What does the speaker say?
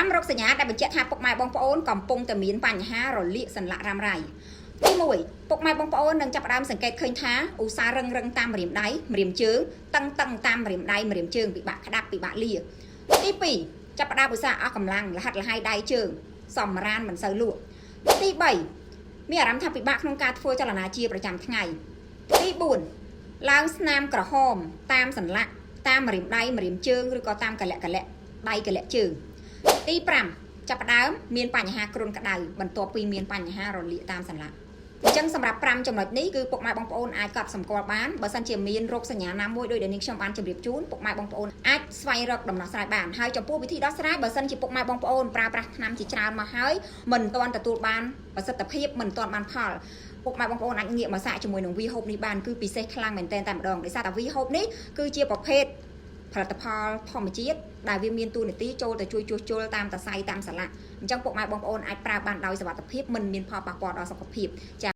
5 រោគសញ្ញាដែលបញ្ជាក់ថាពុកម៉ែបងប្អូនកំពុងតែមានបញ្ហារលាកសន្លាក់រ៉ាំរ៉ៃទី1ពុកម៉ែបងប្អូននឹងចាប់ផ្ដើមសង្កេតឃើញថាឧស្សាហ៍រឹងតាមម្រាមដៃម្រាមជើងតឹងតាមម្រាមដៃម្រាមជើងពិបាកក្តាប់ពិបាកលាទី2ចាប់ផ្ដើមឧស្សាហ៍អស់កម្លាំងលហាត់លហើយដៃជើងសម្រានមិនសូវលក់ទី3មានអារម្មណ៍ថាពិបាកក្នុងការធ្វើចលនាជាប្រចាំថ្ងៃទី4ឡើងស្នាមក្រហមតាមសន្លាក់តាមម្រាមដៃម្រាមជើងឬក៏តាមកលៈដៃកលៈជើងទី5ចាប់ផ្ដើមមានបញ្ហាគ្រុនក្តៅបន្ទាប់ពីមានបញ្ហារលាកតាមសន្លាក់អញ្ចឹងសម្រាប់5ចំណុចនេះគឺពុកម៉ែបងប្អូនអាចកត់សម្គាល់បានបើសិនជាមានរោគសញ្ញាណាមួយដោយដែលនាងខ្ញុំបានជម្រាបជូនពុកម៉ែបងប្អូនអាចស្វែងរកដំណោះស្រាយបានហើយចំពោះវិធីដោះស្រាយបើសិនជាពុកម៉ែបងប្អូនប្រើប្រាស់ថ្នាំជាច្រើនមកហើយមិនទាន់ទទួលបានប្រសិទ្ធភាពមិនទាន់បានផលពុកម៉ែបងប្អូនអាចងាកមកសាកជាមួយនឹង V-Hope នេះបានគឺពិសេសខ្លាំងមែនទែនតែម្ដងដោយសារតែ V-Hope នេះគឺជាប្រភេទផលិតផលធម្មជាតិដែលវាមានតួនាទីចូលទៅជួយជួសជុលតាមតសៃតាមសន្លាក់អញ្ចឹងពុកម៉ែបងប្អូនអាចប្រើបានដោយសុវត្ថិភាពមិនមានផលប៉ះពាល់ដល់សុខភាពចា៎